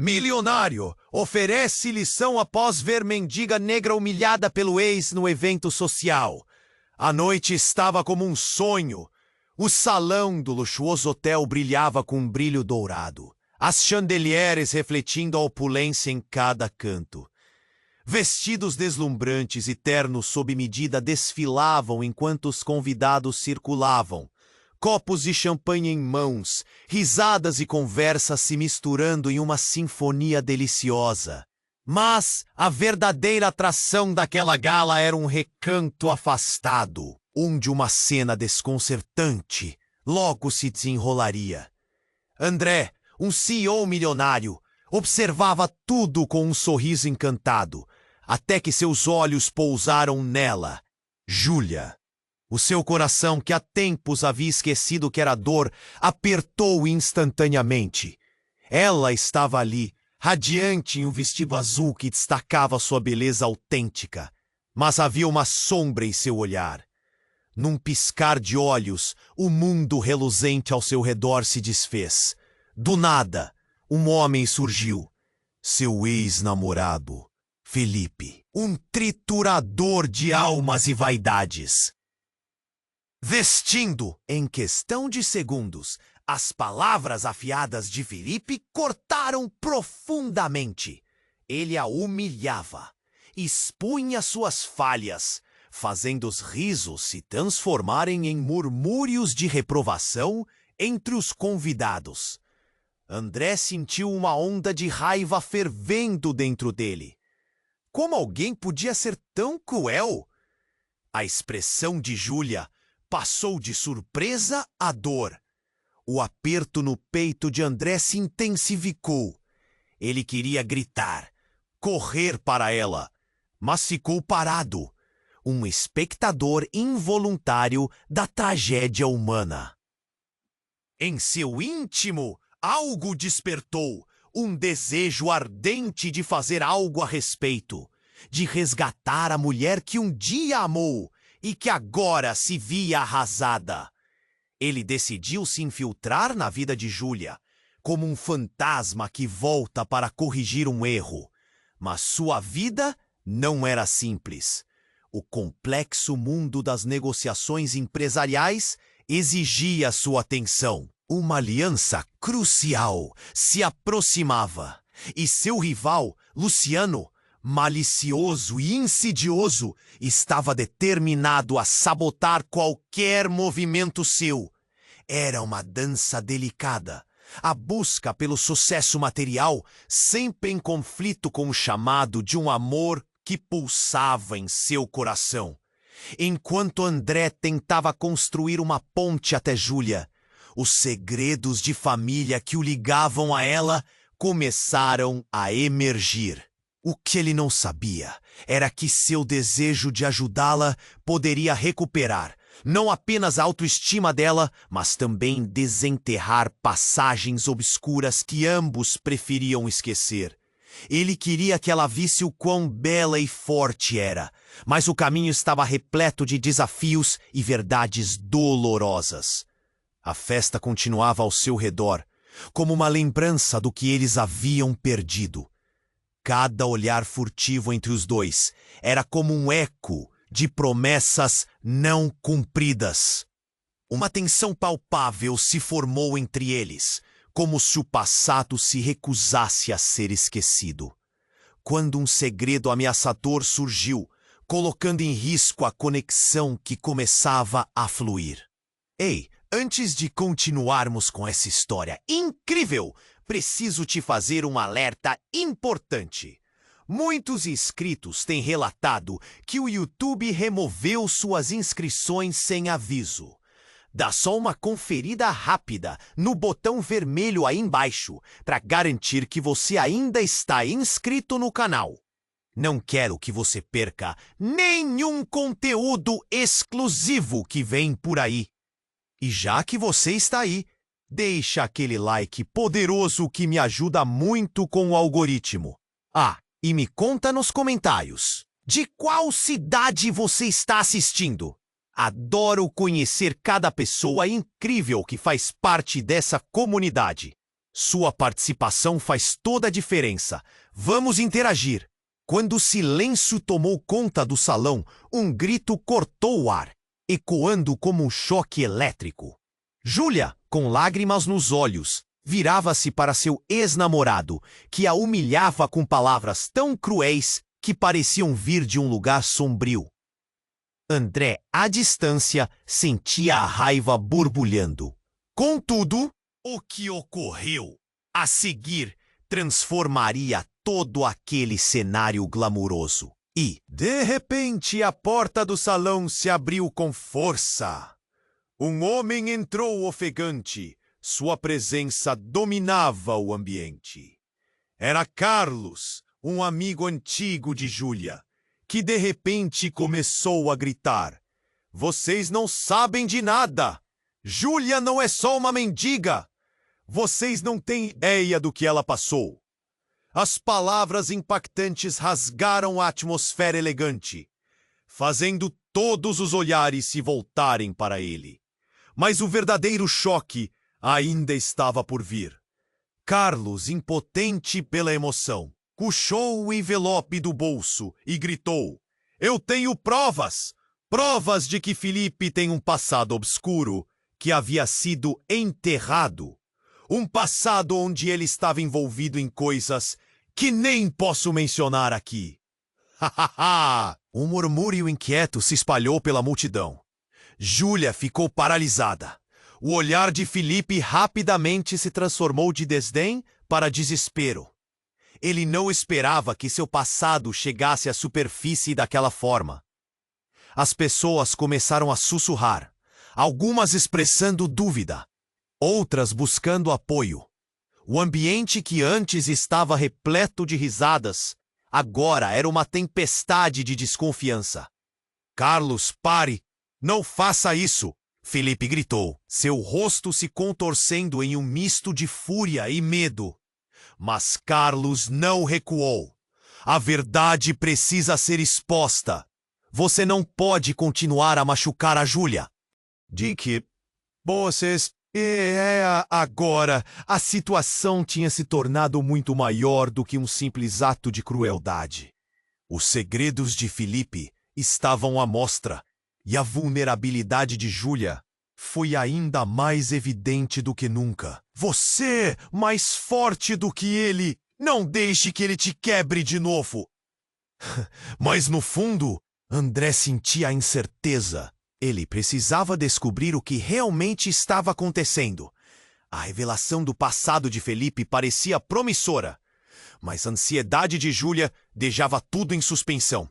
Milionário oferece lição após ver mendiga negra humilhada pelo ex no evento social. A noite estava como um sonho. O salão do luxuoso hotel brilhava com um brilho dourado, as chandeliers refletindo a opulência em cada canto. Vestidos deslumbrantes e ternos sob medida desfilavam enquanto os convidados circulavam. Copos de champanhe em mãos, risadas e conversas se misturando em uma sinfonia deliciosa. Mas a verdadeira atração daquela gala era um recanto afastado, onde uma cena desconcertante logo se desenrolaria. André, um CEO milionário, observava tudo com um sorriso encantado, até que seus olhos pousaram nela, Júlia. O seu coração, que há tempos havia esquecido que era dor, apertou instantaneamente. Ela estava ali, radiante em um vestido azul que destacava sua beleza autêntica. Mas havia uma sombra em seu olhar. Num piscar de olhos, o mundo reluzente ao seu redor se desfez. Do nada, um homem surgiu. Seu ex-namorado, Felipe. Um triturador de almas e vaidades. Vestindo, em questão de segundos, as palavras afiadas de Felipe cortaram profundamente. Ele a humilhava, expunha suas falhas, fazendo os risos se transformarem em murmúrios de reprovação entre os convidados. André sentiu uma onda de raiva fervendo dentro dele. Como alguém podia ser tão cruel? A expressão de Júlia passou de surpresa a dor. O aperto no peito de André se intensificou. Ele queria gritar, correr para ela, mas ficou parado, um espectador involuntário da tragédia humana. Em seu íntimo, algo despertou, um desejo ardente de fazer algo a respeito, de resgatar a mulher que um dia amou e que agora se via arrasada. Ele decidiu se infiltrar na vida de Júlia, como um fantasma que volta para corrigir um erro. Mas sua vida não era simples. O complexo mundo das negociações empresariais exigia sua atenção. Uma aliança crucial se aproximava, e seu rival, Luciano, malicioso e insidioso, estava determinado a sabotar qualquer movimento seu. Era uma dança delicada, a busca pelo sucesso material, sempre em conflito com o chamado de um amor que pulsava em seu coração. Enquanto André tentava construir uma ponte até Júlia, os segredos de família que o ligavam a ela começaram a emergir. O que ele não sabia era que seu desejo de ajudá-la poderia recuperar não apenas a autoestima dela, mas também desenterrar passagens obscuras que ambos preferiam esquecer. Ele queria que ela visse o quão bela e forte era, mas o caminho estava repleto de desafios e verdades dolorosas. A festa continuava ao seu redor, como uma lembrança do que eles haviam perdido. Cada olhar furtivo entre os dois era como um eco de promessas não cumpridas. Uma tensão palpável se formou entre eles, como se o passado se recusasse a ser esquecido. Quando um segredo ameaçador surgiu, colocando em risco a conexão que começava a fluir. Ei, antes de continuarmos com essa história incrível, preciso te fazer um alerta importante. Muitos inscritos têm relatado que o YouTube removeu suas inscrições sem aviso. Dá só uma conferida rápida no botão vermelho aí embaixo para garantir que você ainda está inscrito no canal. Não quero que você perca nenhum conteúdo exclusivo que vem por aí. E já que você está aí, deixa aquele like poderoso que me ajuda muito com o algoritmo. E me conta nos comentários, de qual cidade você está assistindo? Adoro conhecer cada pessoa incrível que faz parte dessa comunidade. Sua participação faz toda a diferença. Vamos interagir. Quando o silêncio tomou conta do salão, um grito cortou o ar, ecoando como um choque elétrico. Júlia, com lágrimas nos olhos, virava-se para seu ex-namorado, que a humilhava com palavras tão cruéis que pareciam vir de um lugar sombrio. André, à distância, sentia a raiva borbulhando. Contudo, o que ocorreu a seguir transformaria todo aquele cenário glamuroso. E, de repente, a porta do salão se abriu com força. Um homem entrou ofegante. Sua presença dominava o ambiente. Era Carlos, um amigo antigo de Júlia, que de repente começou a gritar: "Vocês não sabem de nada! Júlia não é só uma mendiga! Vocês não têm ideia do que ela passou!" As palavras impactantes rasgaram a atmosfera elegante, fazendo todos os olhares se voltarem para ele. Mas o verdadeiro choque ainda estava por vir. Carlos, impotente pela emoção, puxou o envelope do bolso e gritou: "Eu tenho provas! Provas de que Felipe tem um passado obscuro, que havia sido enterrado. Um passado onde ele estava envolvido em coisas que nem posso mencionar aqui." Hahaha! Um murmúrio inquieto se espalhou pela multidão. Júlia ficou paralisada. O olhar de Felipe rapidamente se transformou de desdém para desespero. Ele não esperava que seu passado chegasse à superfície daquela forma. As pessoas começaram a sussurrar, algumas expressando dúvida, outras buscando apoio. O ambiente que antes estava repleto de risadas, agora era uma tempestade de desconfiança. "Carlos, pare! Não faça isso!" Felipe gritou, seu rosto se contorcendo em um misto de fúria e medo. Mas Carlos não recuou. "A verdade precisa ser exposta. Você não pode continuar a machucar a Júlia." "De que vocês... Agora, a situação tinha se tornado muito maior do que um simples ato de crueldade. Os segredos de Felipe estavam à mostra, e a vulnerabilidade de Júlia foi ainda mais evidente do que nunca. "Você, mais forte do que ele, não deixe que ele te quebre de novo." Mas no fundo, André sentia a incerteza. Ele precisava descobrir o que realmente estava acontecendo. A revelação do passado de Felipe parecia promissora, mas a ansiedade de Júlia deixava tudo em suspensão.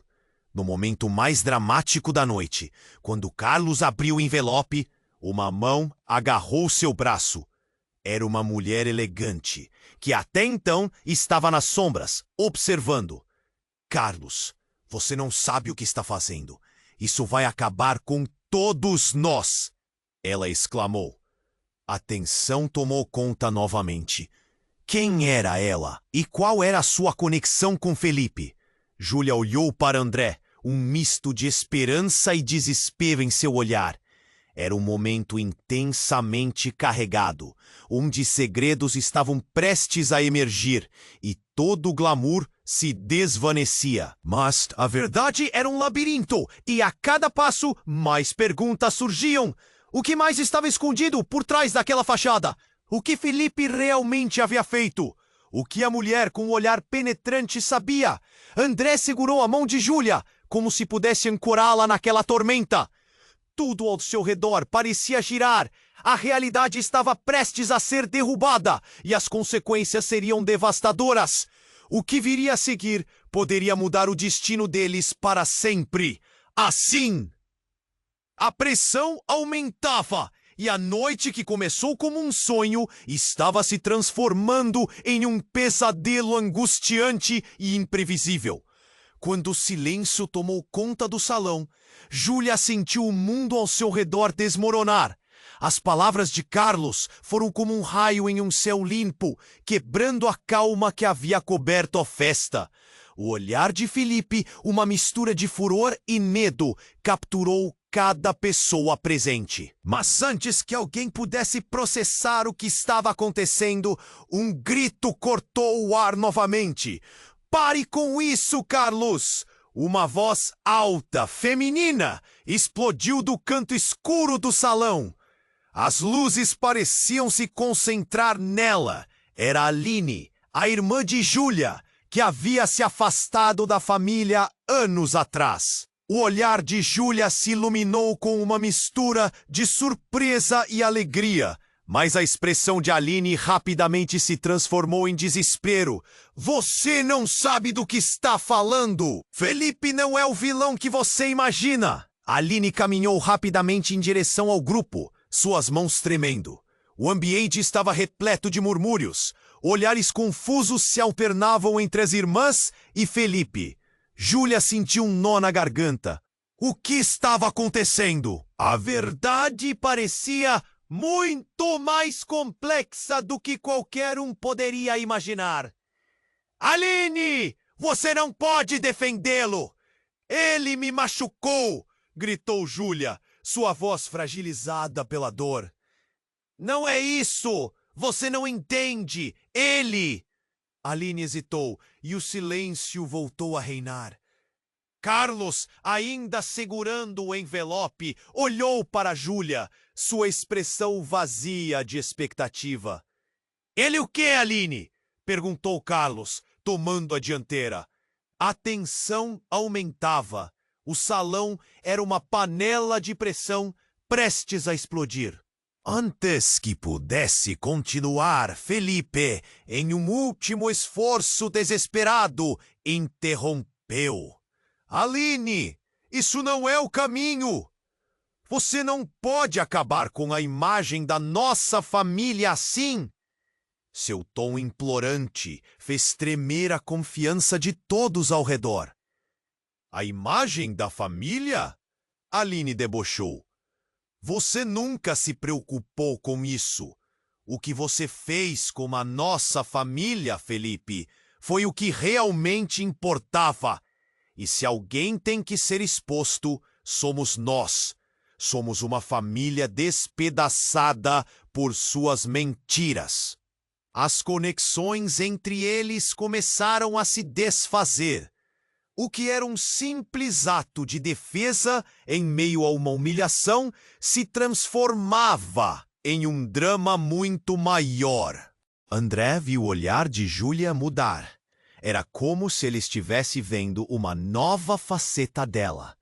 No momento mais dramático da noite, quando Carlos abriu o envelope, uma mão agarrou seu braço. Era uma mulher elegante, que até então estava nas sombras, observando. "Carlos, você não sabe o que está fazendo. Isso vai acabar com todos nós!" ela exclamou. A tensão tomou conta novamente. Quem era ela? E qual era a sua conexão com Felipe? Júlia olhou para André, um misto de esperança e desespero em seu olhar. Era um momento intensamente carregado, onde segredos estavam prestes a emergir e todo o glamour se desvanecia. Mas a verdade era um labirinto, e a cada passo mais perguntas surgiam. O que mais estava escondido por trás daquela fachada? O que Felipe realmente havia feito? O que a mulher com um olhar penetrante sabia? André segurou a mão de Júlia, como se pudesse ancorá-la naquela tormenta. Tudo ao seu redor parecia girar. A realidade estava prestes a ser derrubada, e as consequências seriam devastadoras. O que viria a seguir poderia mudar o destino deles para sempre. Assim, a pressão aumentava, e a noite que começou como um sonho estava se transformando em um pesadelo angustiante e imprevisível. Quando o silêncio tomou conta do salão, Júlia sentiu o mundo ao seu redor desmoronar. As palavras de Carlos foram como um raio em um céu limpo, quebrando a calma que havia coberto a festa. O olhar de Felipe, uma mistura de furor e medo, capturou cada pessoa presente. Mas antes que alguém pudesse processar o que estava acontecendo, um grito cortou o ar novamente. Pare com isso, Carlos! Uma voz alta, feminina, explodiu do canto escuro do salão. As luzes pareciam se concentrar nela. Era Aline, a irmã de Júlia, que havia se afastado da família anos atrás. O olhar de Júlia se iluminou com uma mistura de surpresa e alegria, mas a expressão de Aline rapidamente se transformou em desespero. Você não sabe do que está falando! Felipe não é o vilão que você imagina! Aline caminhou rapidamente em direção ao grupo, suas mãos tremendo. O ambiente estava repleto de murmúrios. Olhares confusos se alternavam entre as irmãs e Felipe. Júlia sentiu um nó na garganta. O que estava acontecendo? A verdade parecia muito mais complexa do que qualquer um poderia imaginar. Aline! Você não pode defendê-lo! Ele me machucou! Gritou Júlia, sua voz fragilizada pela dor. Não é isso! Você não entende! Ele! Aline hesitou e o silêncio voltou a reinar. Carlos, ainda segurando o envelope, olhou para Júlia, sua expressão vazia de expectativa. Ele o quê, Aline? Perguntou Carlos, tomando a dianteira. A tensão aumentava. O salão era uma panela de pressão prestes a explodir. Antes que pudesse continuar, Felipe, em um último esforço desesperado, interrompeu. Aline, isso não é o caminho! Você não pode acabar com a imagem da nossa família assim! Seu tom implorante fez tremer a confiança de todos ao redor. A imagem da família? Aline debochou. Você nunca se preocupou com isso. O que você fez com a nossa família, Felipe, foi o que realmente importava. E se alguém tem que ser exposto, somos nós. Somos uma família despedaçada por suas mentiras. As conexões entre eles começaram a se desfazer. O que era um simples ato de defesa em meio a uma humilhação se transformava em um drama muito maior. André viu o olhar de Júlia mudar. Era como se ele estivesse vendo uma nova faceta dela.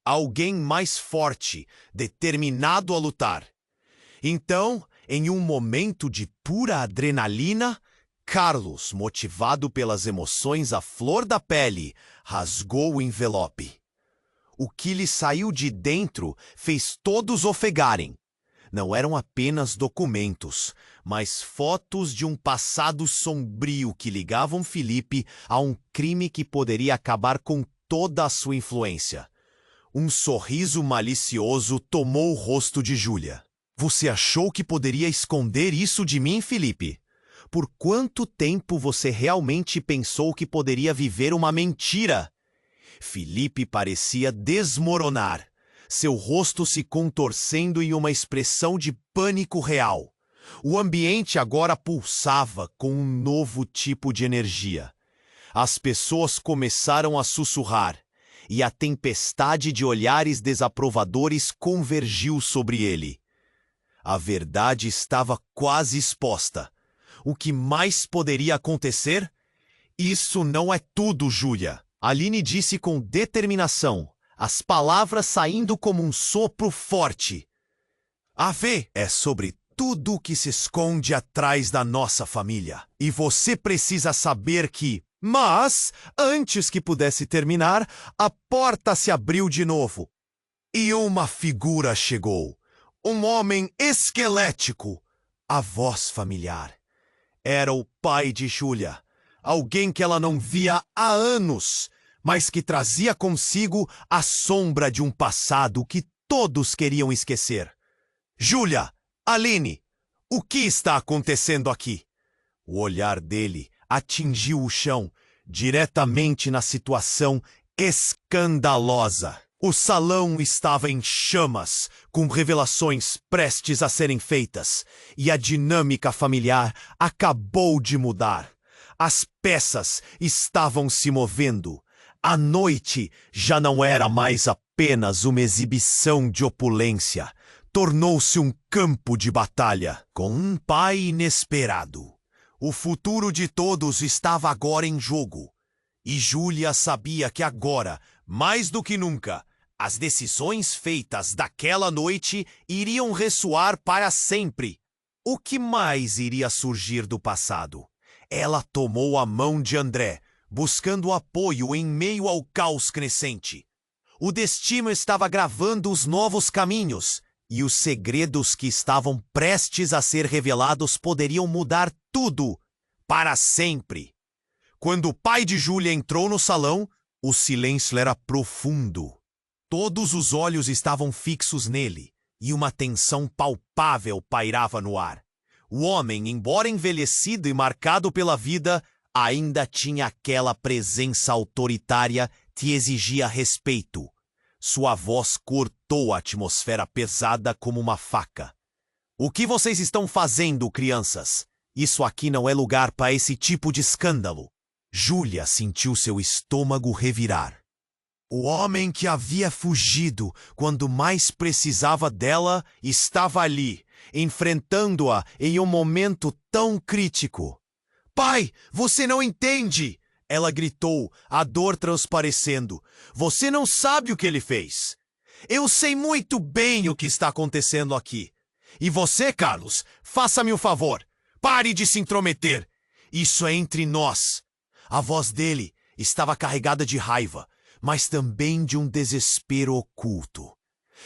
Alguém mais forte, determinado a lutar. Então, em um momento de pura adrenalina, Carlos, motivado pelas emoções à flor da pele, rasgou o envelope. O que lhe saiu de dentro fez todos ofegarem. Não eram apenas documentos, mas fotos de um passado sombrio que ligavam Felipe a um crime que poderia acabar com toda a sua influência. Um sorriso malicioso tomou o rosto de Júlia. Você achou que poderia esconder isso de mim, Felipe? Por quanto tempo você realmente pensou que poderia viver uma mentira? Felipe parecia desmoronar, seu rosto se contorcendo em uma expressão de pânico real. O ambiente agora pulsava com um novo tipo de energia. As pessoas começaram a sussurrar, e a tempestade de olhares desaprovadores convergiu sobre ele. A verdade estava quase exposta. O que mais poderia acontecer? Isso não é tudo, Júlia. Aline disse com determinação, as palavras saindo como um sopro forte. A V é sobre tudo o que se esconde atrás da nossa família. E você precisa saber que... Mas, antes que pudesse terminar, a porta se abriu de novo. E uma figura chegou. Um homem esquelético. A voz familiar. Era o pai de Júlia. Alguém que ela não via há anos, mas que trazia consigo a sombra de um passado que todos queriam esquecer. Júlia, Aline, o que está acontecendo aqui? O olhar dele atingiu o chão, diretamente na situação escandalosa. O salão estava em chamas, com revelações prestes a serem feitas, e a dinâmica familiar acabou de mudar. As peças estavam se movendo. A noite já não era mais apenas uma exibição de opulência. Tornou-se um campo de batalha, com um pai inesperado. O futuro de todos estava agora em jogo. E Júlia sabia que agora, mais do que nunca, as decisões feitas daquela noite iriam ressoar para sempre. O que mais iria surgir do passado? Ela tomou a mão de André, buscando apoio em meio ao caos crescente. O destino estava gravando os novos caminhos, e os segredos que estavam prestes a ser revelados poderiam mudar tudo, para sempre. Quando o pai de Júlia entrou no salão, o silêncio era profundo. Todos os olhos estavam fixos nele, e uma tensão palpável pairava no ar. O homem, embora envelhecido e marcado pela vida, ainda tinha aquela presença autoritária que exigia respeito. Sua voz cortou a atmosfera pesada como uma faca. "O que vocês estão fazendo, crianças? Isso aqui não é lugar para esse tipo de escândalo." Júlia sentiu seu estômago revirar. O homem que havia fugido quando mais precisava dela estava ali, enfrentando-a em um momento tão crítico. "Pai, você não entende!" Ela gritou, a dor transparecendo. "Você não sabe o que ele fez. Eu sei muito bem o que está acontecendo aqui. E você, Carlos, faça-me um favor. Pare de se intrometer. Isso é entre nós." A voz dele estava carregada de raiva, mas também de um desespero oculto.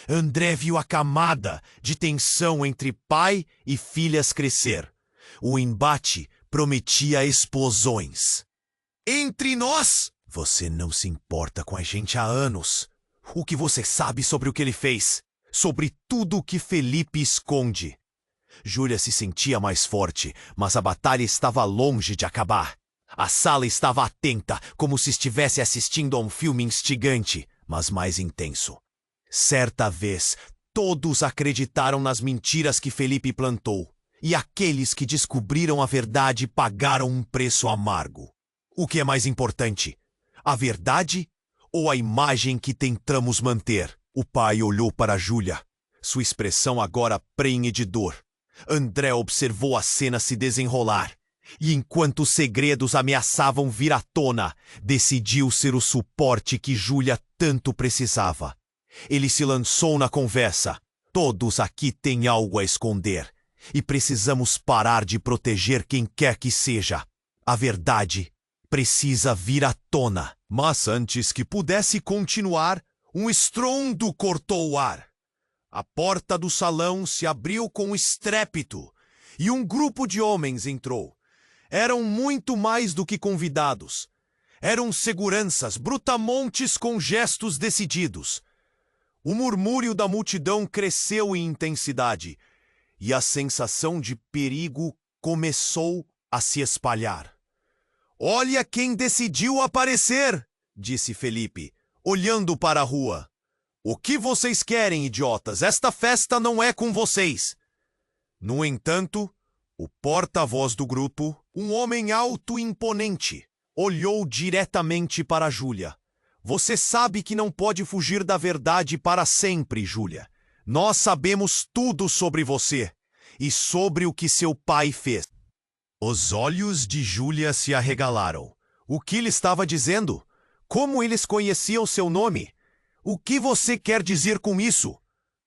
André viu a camada de tensão entre pai e filhas crescer. O embate prometia explosões. "Entre nós? Você não se importa com a gente há anos. O que você sabe sobre o que ele fez? Sobre tudo o que Felipe esconde?" Júlia se sentia mais forte, mas a batalha estava longe de acabar. A sala estava atenta, como se estivesse assistindo a um filme instigante, mas mais intenso. Certa vez, todos acreditaram nas mentiras que Felipe plantou, e aqueles que descobriram a verdade pagaram um preço amargo. O que é mais importante? A verdade ou a imagem que tentamos manter? O pai olhou para Júlia, sua expressão agora prenhe de dor. André observou a cena se desenrolar. E enquanto os segredos ameaçavam vir à tona, decidiu ser o suporte que Júlia tanto precisava. Ele se lançou na conversa. "Todos aqui têm algo a esconder, e precisamos parar de proteger quem quer que seja. A verdade precisa vir à tona." Mas antes que pudesse continuar, um estrondo cortou o ar. A porta do salão se abriu com estrépito, e um grupo de homens entrou. Eram muito mais do que convidados. Eram seguranças, brutamontes com gestos decididos. O murmúrio da multidão cresceu em intensidade, e a sensação de perigo começou a se espalhar. "Olha quem decidiu aparecer!" disse Felipe, olhando para a rua. "O que vocês querem, idiotas? Esta festa não é com vocês." No entanto, o porta-voz do grupo, um homem alto e imponente, olhou diretamente para Júlia. "Você sabe que não pode fugir da verdade para sempre, Júlia. Nós sabemos tudo sobre você e sobre o que seu pai fez." Os olhos de Júlia se arregalaram. O que ele estava dizendo? Como eles conheciam seu nome? O que você quer dizer com isso?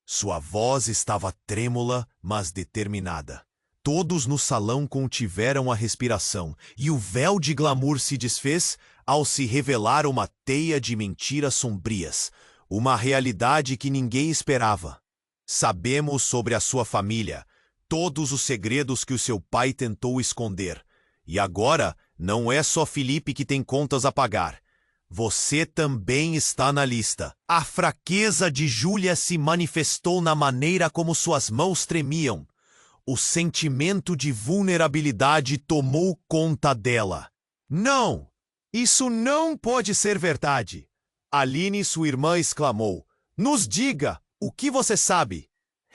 Sua voz estava trêmula, mas determinada. Todos no salão contiveram a respiração, e o véu de glamour se desfez ao se revelar uma teia de mentiras sombrias, uma realidade que ninguém esperava. "Sabemos sobre a sua família, todos os segredos que o seu pai tentou esconder. E agora, não é só Felipe que tem contas a pagar. Você também está na lista." A fraqueza de Júlia se manifestou na maneira como suas mãos tremiam. O sentimento de vulnerabilidade tomou conta dela. "Não! Isso não pode ser verdade!" Aline, sua irmã, exclamou. Nos diga o que você sabe.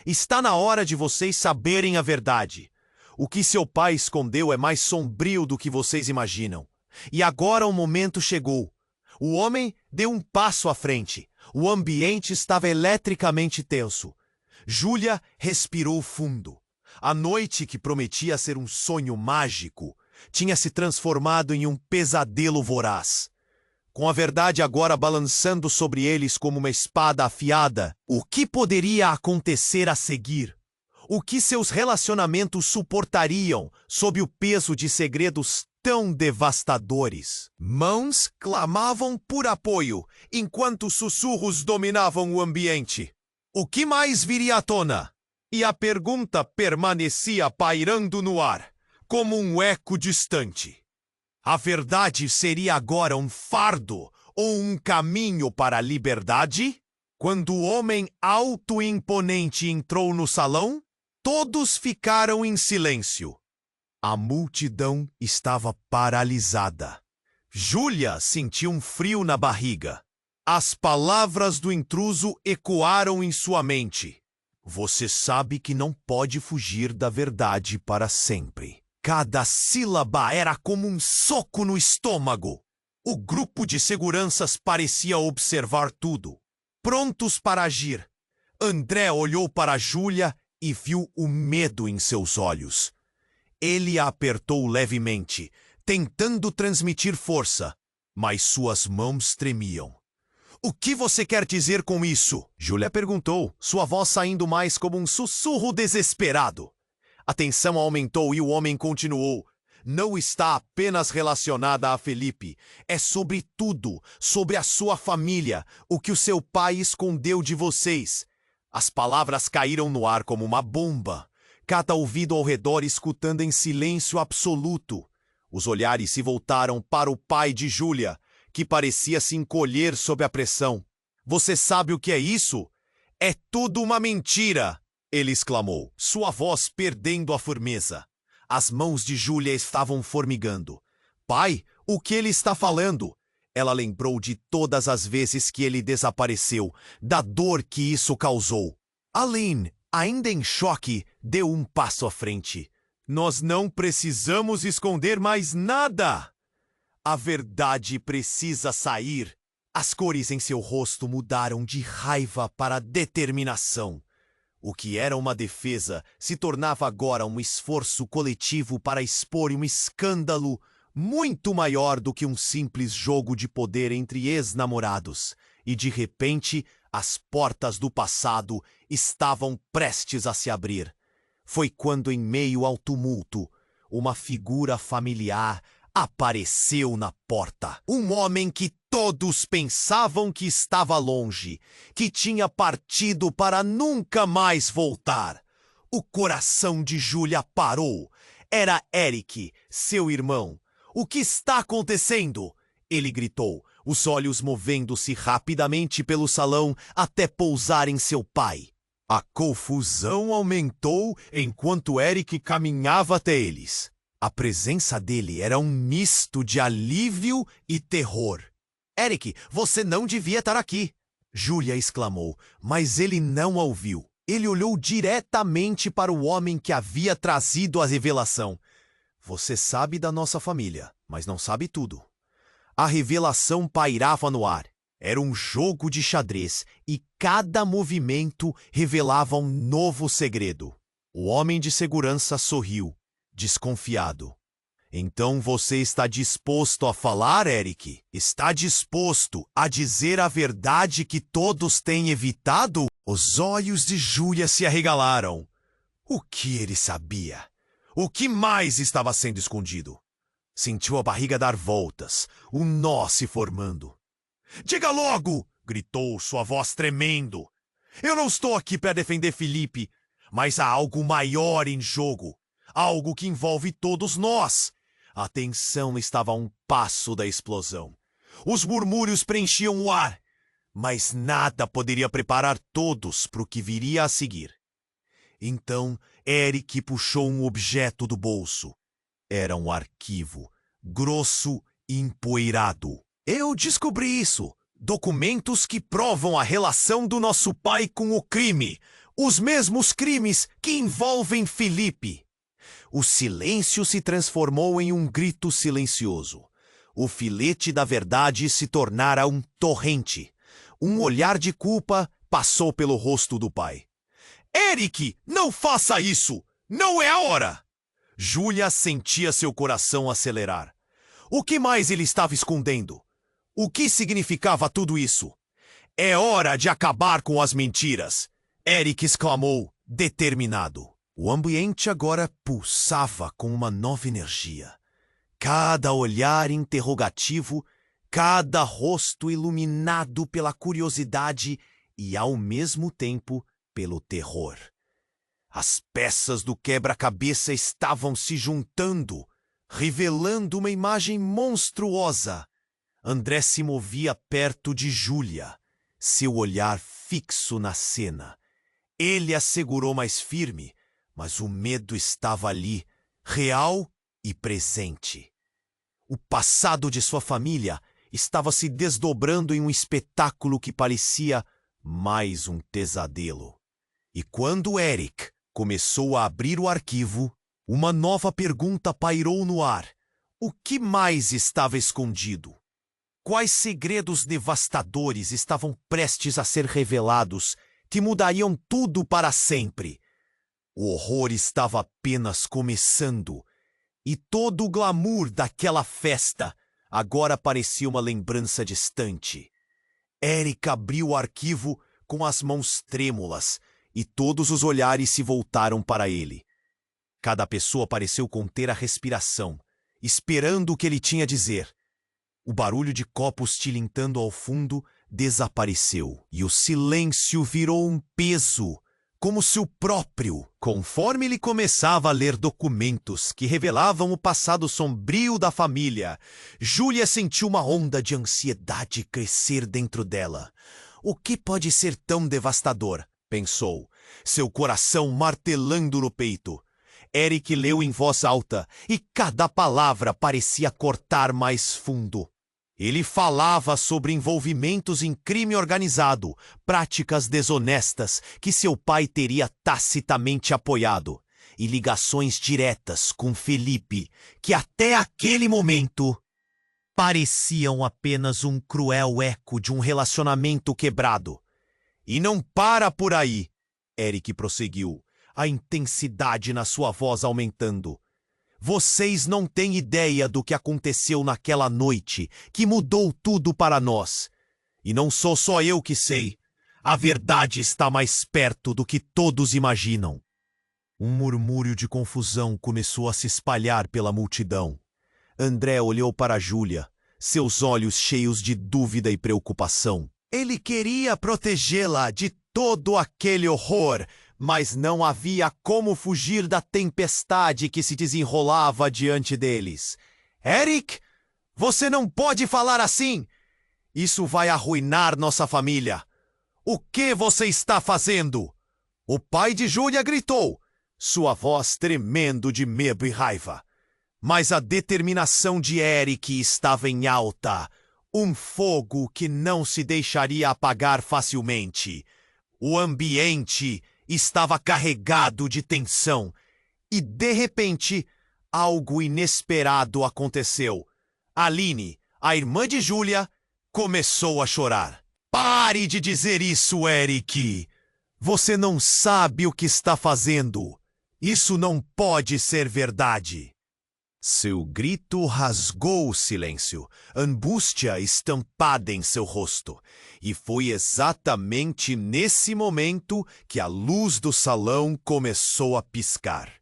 Está na hora de vocês saberem a verdade. O que seu pai escondeu é mais sombrio do que vocês imaginam. E agora o momento chegou. O homem deu um passo à frente. O ambiente estava eletricamente tenso. Júlia respirou fundo. A noite, que prometia ser um sonho mágico, tinha se transformado em um pesadelo voraz. Com a verdade agora balançando sobre eles como uma espada afiada, o que poderia acontecer a seguir? O que seus relacionamentos suportariam sob o peso de segredos tão devastadores? Mãos clamavam por apoio, enquanto sussurros dominavam o ambiente. O que mais viria à tona? E a pergunta permanecia pairando no ar, como um eco distante. A verdade seria agora um fardo ou um caminho para a liberdade? Quando o homem alto e imponente entrou no salão, todos ficaram em silêncio. A multidão estava paralisada. Júlia sentiu um frio na barriga. As palavras do intruso ecoaram em sua mente. Você sabe que não pode fugir da verdade para sempre. Cada sílaba era como um soco no estômago. O grupo de seguranças parecia observar tudo, prontos para agir. André olhou para Júlia e viu o medo em seus olhos. Ele a apertou levemente, tentando transmitir força, mas suas mãos tremiam. O que você quer dizer com isso? Júlia perguntou, sua voz saindo mais como um sussurro desesperado. A tensão aumentou e o homem continuou. Não está apenas relacionada a Felipe. É sobre tudo, sobre a sua família, o que o seu pai escondeu de vocês. As palavras caíram no ar como uma bomba. Cada ouvido ao redor escutando em silêncio absoluto. Os olhares se voltaram para o pai de Júlia, que parecia se encolher sob a pressão. Você sabe o que é isso? É tudo uma mentira! Ele exclamou, sua voz perdendo a firmeza. As mãos de Júlia estavam formigando. Pai, o que ele está falando? Ela lembrou de todas as vezes que ele desapareceu, da dor que isso causou. Aline, ainda em choque, deu um passo à frente. Nós não precisamos esconder mais nada! A verdade precisa sair. As cores em seu rosto mudaram de raiva para determinação. O que era uma defesa se tornava agora um esforço coletivo para expor um escândalo muito maior do que um simples jogo de poder entre ex-namorados. E de repente, as portas do passado estavam prestes a se abrir. Foi quando, em meio ao tumulto, uma figura familiar apareceu na porta. Um homem que todos pensavam que estava longe, que tinha partido para nunca mais voltar. O coração de Júlia parou. Era Eric, seu irmão. O que está acontecendo? Ele gritou, os olhos movendo-se rapidamente pelo salão até pousar em seu pai. A confusão aumentou enquanto Eric caminhava até eles. A presença dele era um misto de alívio e terror. Eric, você não devia estar aqui! Júlia exclamou, mas ele não a ouviu. Ele olhou diretamente para o homem que havia trazido a revelação. Você sabe da nossa família, mas não sabe tudo. A revelação pairava no ar. Era um jogo de xadrez e cada movimento revelava um novo segredo. O homem de segurança sorriu, desconfiado. Então você está disposto a falar, Eric? Está disposto a dizer a verdade que todos têm evitado? Os olhos de Júlia se arregalaram. O que ele sabia? O que mais estava sendo escondido? Sentiu a barriga dar voltas, um nó se formando. Diga logo! Gritou, sua voz tremendo. Eu não estou aqui para defender Felipe, mas há algo maior em jogo. Algo que envolve todos nós. A tensão estava a um passo da explosão. Os murmúrios preenchiam o ar, mas nada poderia preparar todos para o que viria a seguir. Então, Eric puxou um objeto do bolso. Era um arquivo, grosso e empoeirado. Eu descobri isso, Documentos que provam a relação do nosso pai com o crime. Os mesmos crimes que envolvem Felipe. O silêncio se transformou em um grito silencioso. O filete da verdade se tornara um torrente. Um olhar de culpa passou pelo rosto do pai. Eric, não faça isso! Não é a hora! Júlia sentia seu coração acelerar. O que mais ele estava escondendo? O que significava tudo isso? É hora de acabar com as mentiras! Eric exclamou, determinado. O ambiente agora pulsava com uma nova energia. Cada olhar interrogativo, cada rosto iluminado pela curiosidade e, ao mesmo tempo, pelo terror. As peças do quebra-cabeça estavam se juntando, revelando uma imagem monstruosa. André se movia perto de Júlia, seu olhar fixo na cena. Ele a segurou mais firme, mas o medo estava ali, real e presente. O passado de sua família estava se desdobrando em um espetáculo que parecia mais um pesadelo. E quando Eric começou a abrir o arquivo, uma nova pergunta pairou no ar. O que mais estava escondido? Quais segredos devastadores estavam prestes a ser revelados que mudariam tudo para sempre? O horror estava apenas começando, e todo o glamour daquela festa agora parecia uma lembrança distante. Eric abriu o arquivo com as mãos trêmulas, e todos os olhares se voltaram para ele. Cada pessoa pareceu conter a respiração, esperando o que ele tinha a dizer. O barulho de copos tilintando ao fundo desapareceu, e o silêncio virou um peso, como se o próprio, conforme ele começava a ler documentos que revelavam o passado sombrio da família, Júlia sentiu uma onda de ansiedade crescer dentro dela. O que pode ser tão devastador? Pensou, seu coração martelando no peito. Eric leu em voz alta, e cada palavra parecia cortar mais fundo. Ele falava sobre envolvimentos em crime organizado, práticas desonestas que seu pai teria tacitamente apoiado, e ligações diretas com Felipe, que até aquele momento pareciam apenas um cruel eco de um relacionamento quebrado. E não para por aí, Eric prosseguiu, a intensidade na sua voz aumentando. Vocês não têm ideia do que aconteceu naquela noite que mudou tudo para nós. E não sou só eu que sei. A verdade está mais perto do que todos imaginam. Um murmúrio de confusão começou a se espalhar pela multidão. André olhou para Júlia, seus olhos cheios de dúvida e preocupação. Ele queria protegê-la de todo aquele horror, mas não havia como fugir da tempestade que se desenrolava diante deles. Eric, você não pode falar assim! Isso vai arruinar nossa família. O que você está fazendo? O pai de Júlia gritou, sua voz tremendo de medo e raiva. Mas a determinação de Eric estava em alta, um fogo que não se deixaria apagar facilmente. O ambiente estava carregado de tensão, e de repente, algo inesperado aconteceu. Aline, a irmã de Júlia, começou a chorar. Pare de dizer isso, Eric! Você não sabe o que está fazendo. Isso não pode ser verdade. Seu grito rasgou o silêncio, angústia estampada em seu rosto. E foi exatamente nesse momento que a luz do salão começou a piscar.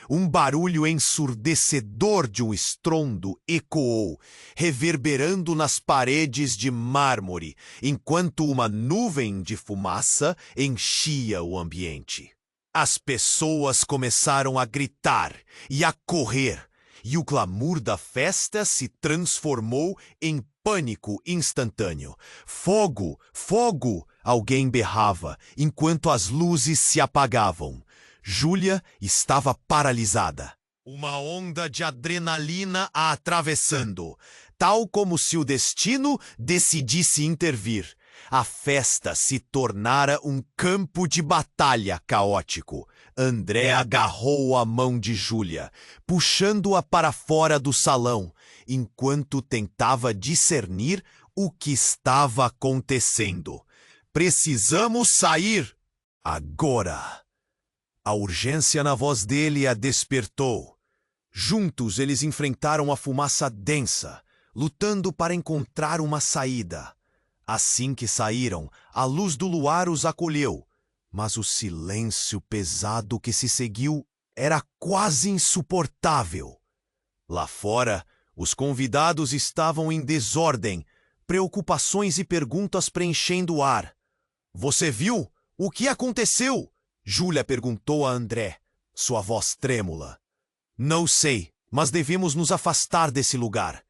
Um barulho ensurdecedor de um estrondo ecoou, reverberando nas paredes de mármore, enquanto uma nuvem de fumaça enchia o ambiente. As pessoas começaram a gritar e a correr, e o glamour da festa se transformou em pânico instantâneo. Fogo! Fogo! Alguém berrava, enquanto as luzes se apagavam. Júlia estava paralisada. Uma onda de adrenalina a atravessando. tal como se o destino decidisse intervir. A festa se tornara um campo de batalha caótico. André agarrou a mão de Júlia, puxando-a para fora do salão, enquanto tentava discernir o que estava acontecendo. Precisamos sair agora. A urgência na voz dele a despertou. Juntos eles enfrentaram a fumaça densa, lutando para encontrar uma saída. Assim que saíram, a luz do luar os acolheu, mas o silêncio pesado que se seguiu era quase insuportável. Lá fora, os convidados estavam em desordem, preocupações e perguntas preenchendo o ar. "Você viu? O que aconteceu?" Júlia perguntou a André, sua voz trêmula. "Não sei, mas devemos nos afastar desse lugar."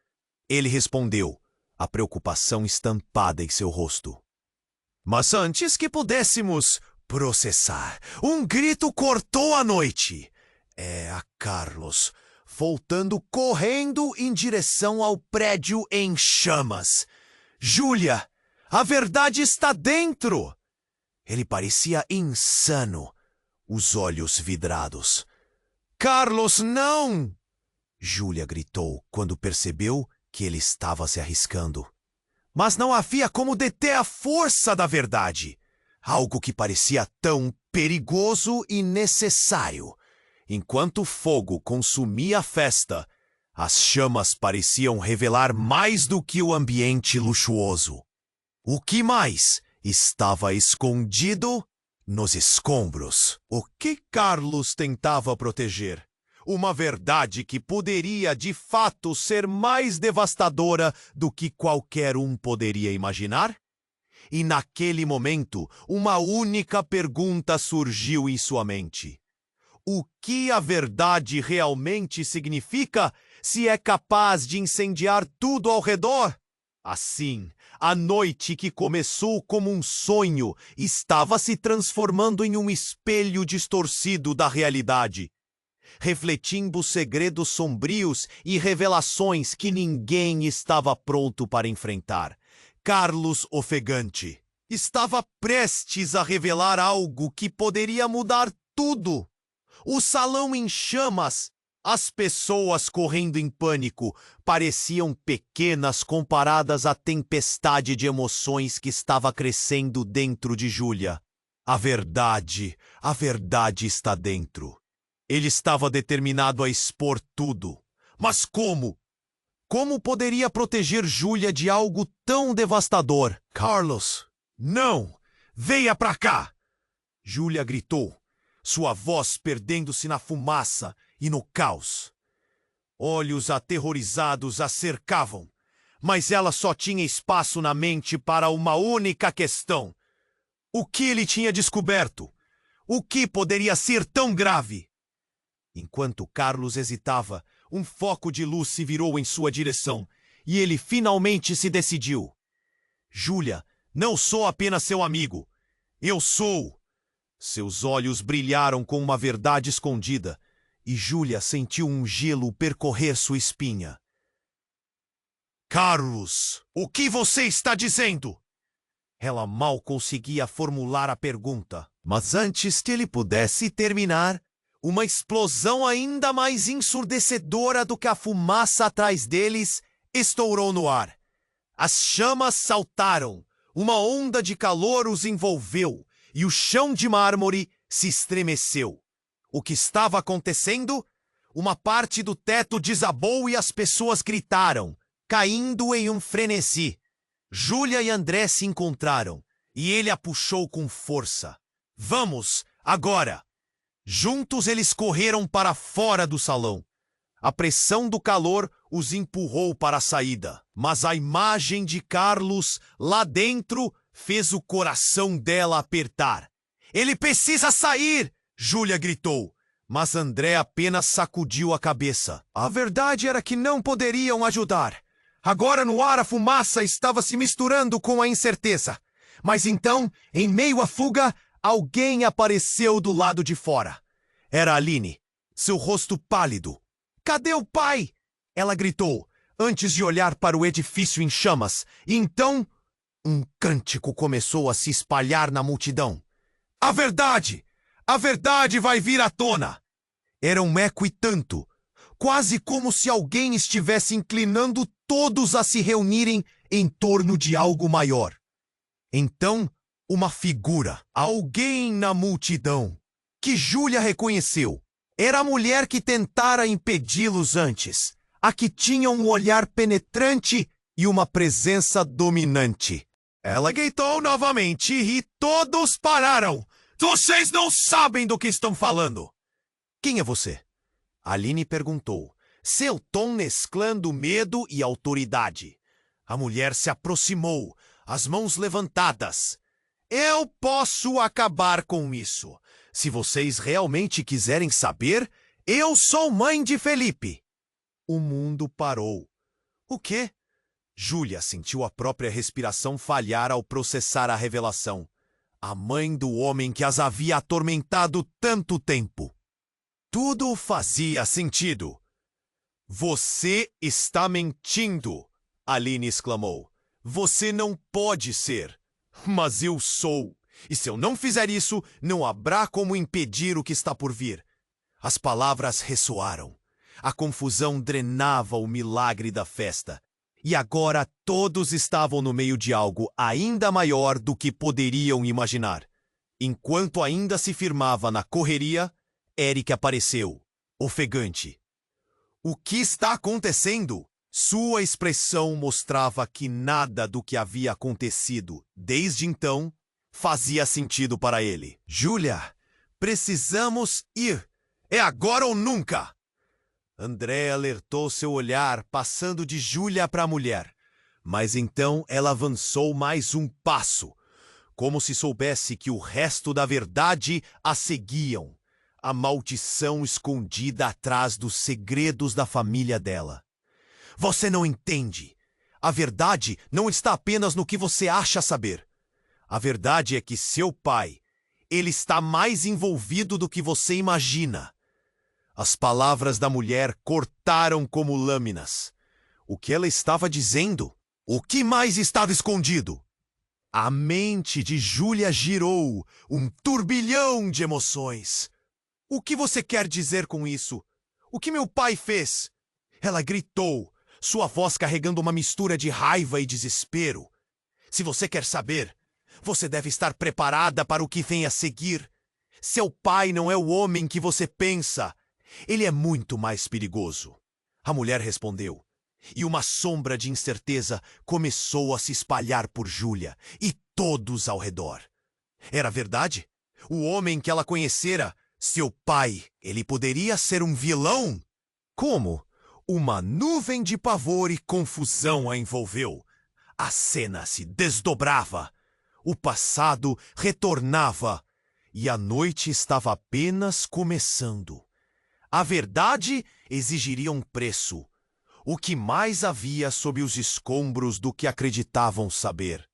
Ele respondeu, a preocupação estampada em seu rosto. Mas antes que pudéssemos processar, um grito cortou a noite. É a Carlos, voltando correndo em direção ao prédio em chamas. "Júlia, a verdade está dentro!" Ele parecia insano, os olhos vidrados. "Carlos, não!" Júlia gritou quando percebeu que ele estava se arriscando. Mas não havia como deter a força da verdade. Algo que parecia tão perigoso e necessário. Enquanto o fogo consumia a festa, as chamas pareciam revelar mais do que o ambiente luxuoso. O que mais estava escondido nos escombros? O que Carlos tentava proteger? Uma verdade que poderia, de fato, ser mais devastadora do que qualquer um poderia imaginar? E naquele momento, uma única pergunta surgiu em sua mente. O que a verdade realmente significa se é capaz de incendiar tudo ao redor? Assim, a noite que começou como um sonho estava se transformando em um espelho distorcido da realidade, refletindo segredos sombrios e revelações que ninguém estava pronto para enfrentar. Carlos ofegante estava prestes a revelar algo que poderia mudar tudo. O salão em chamas, as pessoas correndo em pânico, pareciam pequenas comparadas à tempestade de emoções que estava crescendo dentro de Júlia. A verdade está dentro. Ele estava determinado a expor tudo. Mas como? Como poderia proteger Júlia de algo tão devastador? "Carlos, não! Venha pra cá!" Júlia gritou, sua voz perdendo-se na fumaça e no caos. Olhos aterrorizados a cercavam, mas ela só tinha espaço na mente para uma única questão. O que ele tinha descoberto? O que poderia ser tão grave? Enquanto Carlos hesitava, um foco de luz se virou em sua direção, e ele finalmente se decidiu. "Júlia, não sou apenas seu amigo. Eu sou." Seus olhos brilharam com uma verdade escondida, e Júlia sentiu um gelo percorrer sua espinha. "Carlos, o que você está dizendo?" Ela mal conseguia formular a pergunta, mas antes que ele pudesse terminar, uma explosão ainda mais ensurdecedora do que a fumaça atrás deles estourou no ar. As chamas saltaram, uma onda de calor os envolveu e o chão de mármore se estremeceu. O que estava acontecendo? Uma parte do teto desabou e as pessoas gritaram, caindo em um frenesi. Júlia e André se encontraram e ele a puxou com força. "Vamos, agora!" Juntos eles correram para fora do salão. A pressão do calor os empurrou para a saída, mas a imagem de Carlos lá dentro fez o coração dela apertar. "Ele precisa sair!" Júlia gritou, mas André apenas sacudiu a cabeça. A verdade era que não poderiam ajudar. Agora no ar a fumaça estava se misturando com a incerteza. Mas então, em meio à fuga, alguém apareceu do lado de fora. Era Aline, seu rosto pálido. "Cadê o pai?" ela gritou, antes de olhar para o edifício em chamas. E então, um cântico começou a se espalhar na multidão. A verdade! A verdade vai vir à tona! Era um eco e tanto, quase como se alguém estivesse inclinando todos a se reunirem em torno de algo maior. Então, uma figura, alguém na multidão, que Júlia reconheceu. Era a mulher que tentara impedi-los antes, a que tinha um olhar penetrante e uma presença dominante. Ela gritou novamente e todos pararam. Vocês não sabem do que estão falando! Quem é você? Aline perguntou, seu tom mesclando medo e autoridade. A mulher se aproximou, as mãos levantadas. Eu posso acabar com isso. Se vocês realmente quiserem saber, eu sou mãe de Felipe. O mundo parou. O quê? Júlia sentiu a própria respiração falhar ao processar a revelação. A mãe do homem que as havia atormentado tanto tempo. Tudo fazia sentido. Você está mentindo, Aline exclamou. Você não pode ser. Mas eu sou. E se eu não fizer isso, não haverá como impedir o que está por vir. As palavras ressoaram. A confusão drenava o milagre da festa. E agora todos estavam no meio de algo ainda maior do que poderiam imaginar. Enquanto ainda se firmava na correria, Eric apareceu, ofegante. O que está acontecendo? Sua expressão mostrava que nada do que havia acontecido desde então fazia sentido para ele. Júlia, precisamos ir. É agora ou nunca! André alertou seu olhar, passando de Júlia para a mulher. Mas então ela avançou mais um passo, como se soubesse que o resto da verdade a seguiam. A maldição escondida atrás dos segredos da família dela. Você não entende. A verdade não está apenas no que você acha saber. A verdade é que seu pai, ele está mais envolvido do que você imagina. As palavras da mulher cortaram como lâminas. O que ela estava dizendo? O que mais estava escondido? A mente de Júlia girou, um turbilhão de emoções. O que você quer dizer com isso? O que meu pai fez? Ela gritou, sua voz carregando uma mistura de raiva e desespero. Se você quer saber, você deve estar preparada para o que vem a seguir. Seu pai não é o homem que você pensa. Ele é muito mais perigoso. A mulher respondeu, e uma sombra de incerteza começou a se espalhar por Júlia e todos ao redor. Era verdade? O homem que ela conhecera, seu pai, ele poderia ser um vilão? Como? Uma nuvem de pavor e confusão a envolveu. A cena se desdobrava. O passado retornava. E a noite estava apenas começando. A verdade exigiria um preço. O que mais havia sob os escombros do que acreditavam saber.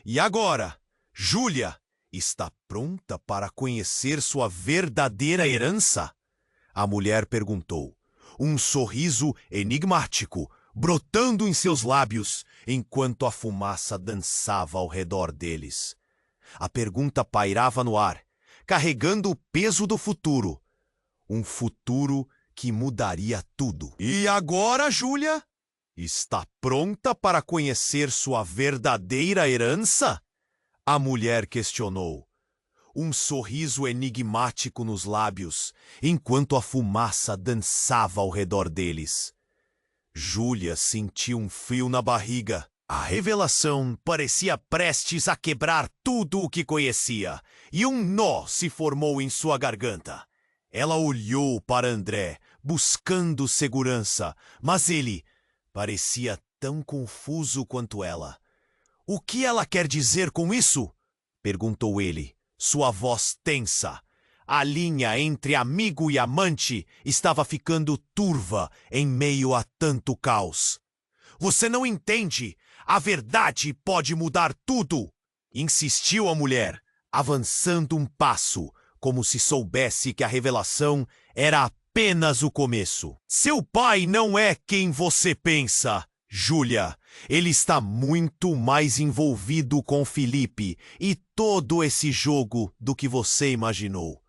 E agora, Júlia está pronta para conhecer sua verdadeira herança? A mulher perguntou, um sorriso enigmático brotando em seus lábios, enquanto a fumaça dançava ao redor deles. A pergunta pairava no ar, carregando o peso do futuro. Um futuro que mudaria tudo. E agora, Júlia? Está pronta para conhecer sua verdadeira herança? A mulher questionou. Um sorriso enigmático nos lábios, enquanto a fumaça dançava ao redor deles. Júlia sentiu um frio na barriga. A revelação parecia prestes a quebrar tudo o que conhecia, e um nó se formou em sua garganta. Ela olhou para André, buscando segurança, mas ele parecia tão confuso quanto ela. O que ela quer dizer com isso? Perguntou ele, sua voz tensa. A linha entre amigo e amante estava ficando turva em meio a tanto caos. Você não entende. A verdade pode mudar tudo, insistiu a mulher, avançando um passo, como se soubesse que a revelação era apenas o começo. Seu pai não é quem você pensa, Júlia. Ele está muito mais envolvido com Felipe e todo esse jogo do que você imaginou.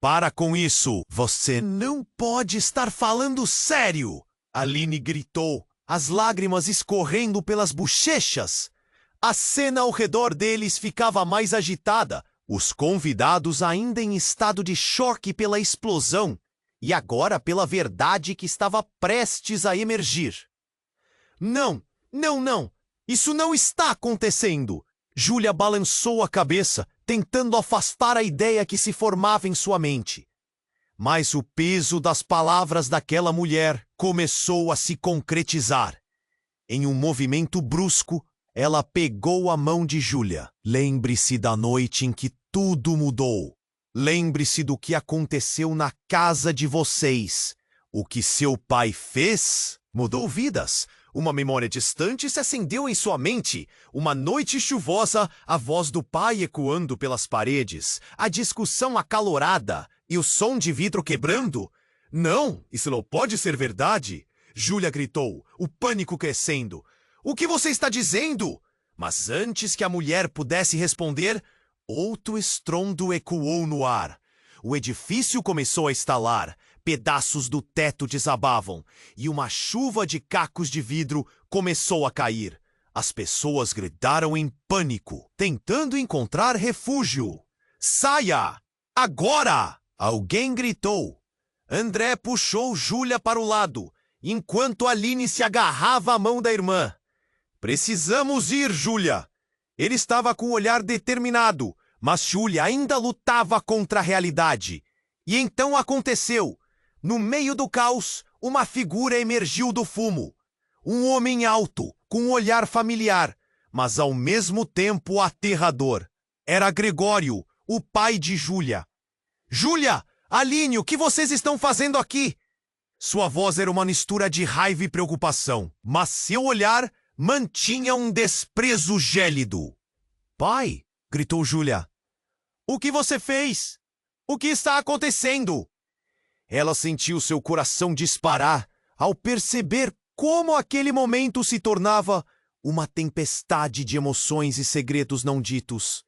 Para com isso! Você não pode estar falando sério! Aline gritou, as lágrimas escorrendo pelas bochechas. A cena ao redor deles ficava mais agitada, os convidados ainda em estado de choque pela explosão e agora pela verdade que estava prestes a emergir. Não! Isso não está acontecendo! Júlia balançou a cabeça, tentando afastar a ideia que se formava em sua mente. Mas o peso das palavras daquela mulher começou a se concretizar. Em um movimento brusco, ela pegou a mão de Júlia. Lembre-se da noite em que tudo mudou. Lembre-se do que aconteceu na casa de vocês. O que seu pai fez mudou vidas. Uma memória distante se acendeu em sua mente. Uma noite chuvosa, a voz do pai ecoando pelas paredes, a discussão acalorada e o som de vidro quebrando. Não, isso não pode ser verdade! Júlia gritou, o pânico crescendo. O que você está dizendo? Mas antes que a mulher pudesse responder, outro estrondo ecoou no ar. O edifício começou a estalar. Pedaços do teto desabavam e uma chuva de cacos de vidro começou a cair. As pessoas gritaram em pânico, tentando encontrar refúgio. Saia! Agora! Alguém gritou. André puxou Júlia para o lado, enquanto Aline se agarrava à mão da irmã. Precisamos ir, Júlia! Ele estava com o olhar determinado, mas Júlia ainda lutava contra a realidade. E então aconteceu. No meio do caos, uma figura emergiu do fumo. Um homem alto, com um olhar familiar, mas ao mesmo tempo aterrador. Era Gregório, o pai de Júlia. Júlia! Aline, o que vocês estão fazendo aqui? Sua voz era uma mistura de raiva e preocupação, mas seu olhar mantinha um desprezo gélido. Pai! Gritou Júlia. O que você fez? O que está acontecendo? Ela sentiu seu coração disparar ao perceber como aquele momento se tornava uma tempestade de emoções e segredos não ditos.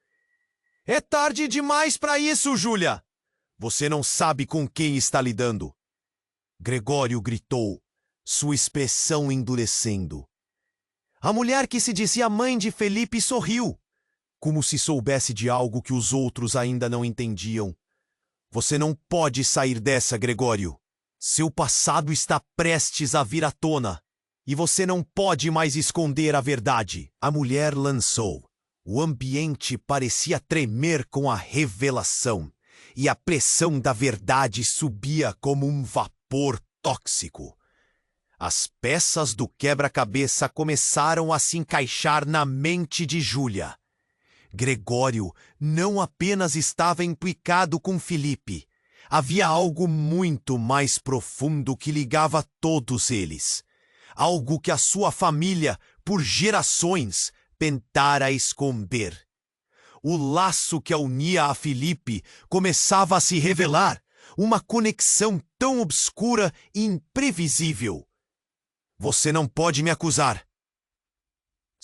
É tarde demais para isso, Júlia! Você não sabe com quem está lidando. Gregório gritou, sua expressão endurecendo. A mulher que se dizia mãe de Felipe sorriu, como se soubesse de algo que os outros ainda não entendiam. Você não pode sair dessa, Gregório. Seu passado está prestes a vir à tona, e você não pode mais esconder a verdade. A mulher lançou. O ambiente parecia tremer com a revelação, e a pressão da verdade subia como um vapor tóxico. As peças do quebra-cabeça começaram a se encaixar na mente de Júlia. Gregório não apenas estava implicado com Felipe. Havia algo muito mais profundo que ligava todos eles. Algo que a sua família, por gerações, tentara esconder. O laço que a unia a Felipe começava a se revelar, uma conexão tão obscura e imprevisível. Você não pode me acusar.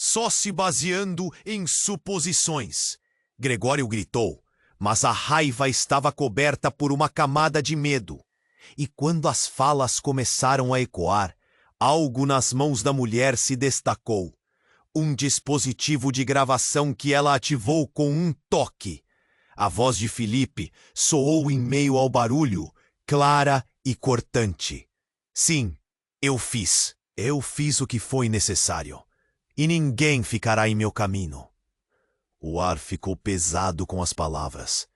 Só se baseando em suposições, Gregório gritou, mas a raiva estava coberta por uma camada de medo. E quando as falas começaram a ecoar, algo nas mãos da mulher se destacou. Um dispositivo de gravação que ela ativou com um toque. A voz de Felipe soou em meio ao barulho, clara e cortante. Sim, eu fiz. Eu fiz o que foi necessário. E ninguém ficará em meu caminho. O ar ficou pesado com as palavras.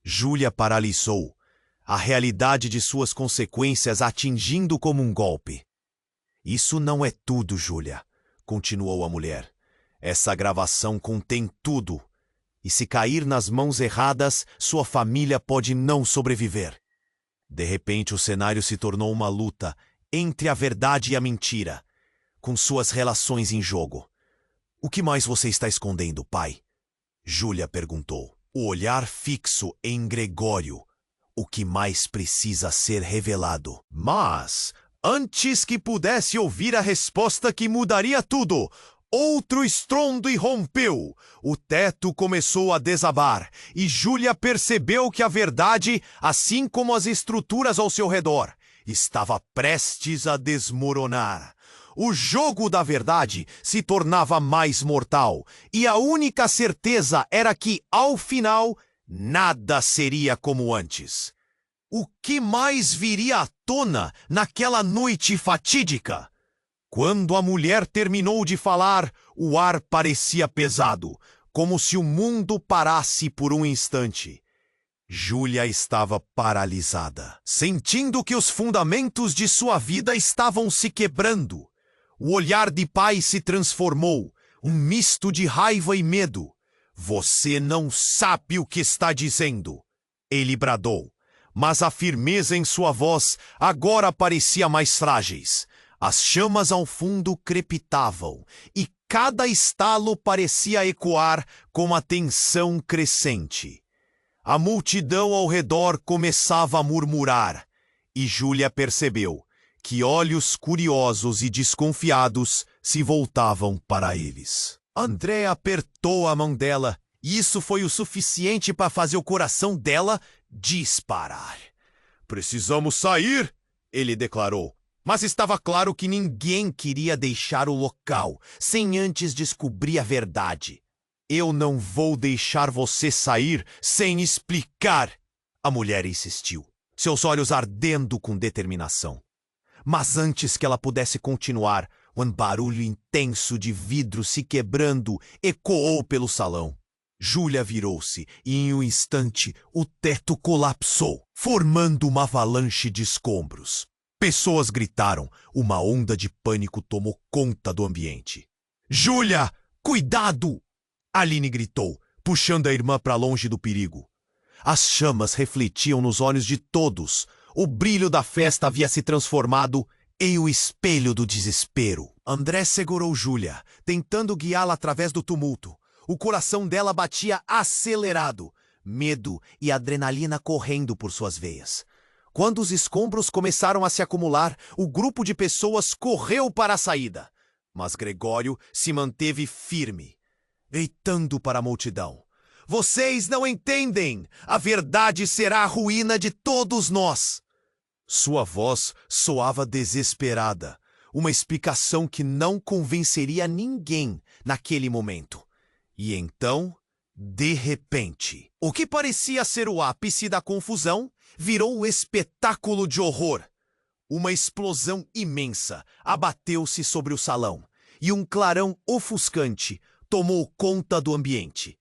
Júlia paralisou, a realidade de suas consequências atingindo como um golpe. Isso não é tudo, Júlia, continuou a mulher. Essa gravação contém tudo. E se cair nas mãos erradas, sua família pode não sobreviver. De repente, o cenário se tornou uma luta entre a verdade e a mentira, com suas relações em jogo. O que mais você está escondendo, pai? Júlia perguntou, o olhar fixo em Gregório, o que mais precisa ser revelado. Mas, antes que pudesse ouvir a resposta que mudaria tudo, outro estrondo irrompeu. O teto começou a desabar, e Júlia percebeu que a verdade, assim como as estruturas ao seu redor, estava prestes a desmoronar. O jogo da verdade se tornava mais mortal, e a única certeza era que, ao final, nada seria como antes. O que mais viria à tona naquela noite fatídica? Quando a mulher terminou de falar, o ar parecia pesado, como se o mundo parasse por um instante. Júlia estava paralisada, sentindo que os fundamentos de sua vida estavam se quebrando. O olhar de pai se transformou, um misto de raiva e medo. Você não sabe o que está dizendo, ele bradou, mas a firmeza em sua voz agora parecia mais frágeis. As chamas ao fundo crepitavam, e cada estalo parecia ecoar com a tensão crescente. A multidão ao redor começava a murmurar, e Júlia percebeu que olhos curiosos e desconfiados se voltavam para eles. André apertou a mão dela, e isso foi o suficiente para fazer o coração dela disparar. Precisamos sair, ele declarou. Mas estava claro que ninguém queria deixar o local sem antes descobrir a verdade. Eu não vou deixar você sair sem explicar, a mulher insistiu, seus olhos ardendo com determinação. Mas antes que ela pudesse continuar, um barulho intenso de vidro se quebrando ecoou pelo salão. Júlia virou-se e, em um instante, o teto colapsou, formando uma avalanche de escombros. Pessoas gritaram, uma onda de pânico tomou conta do ambiente. Júlia, cuidado! Aline gritou, puxando a irmã para longe do perigo. As chamas refletiam nos olhos de todos. O brilho da festa havia se transformado em o espelho do desespero. André segurou Júlia, tentando guiá-la através do tumulto. O coração dela batia acelerado, medo e adrenalina correndo por suas veias. Quando os escombros começaram a se acumular, o grupo de pessoas correu para a saída. Mas Gregório se manteve firme, gritando para a multidão. Vocês não entendem! A verdade será a ruína de todos nós! Sua voz soava desesperada, uma explicação que não convenceria ninguém naquele momento. E então, de repente, o que parecia ser o ápice da confusão virou um espetáculo de horror. Uma explosão imensa abateu-se sobre o salão, e um clarão ofuscante tomou conta do ambiente.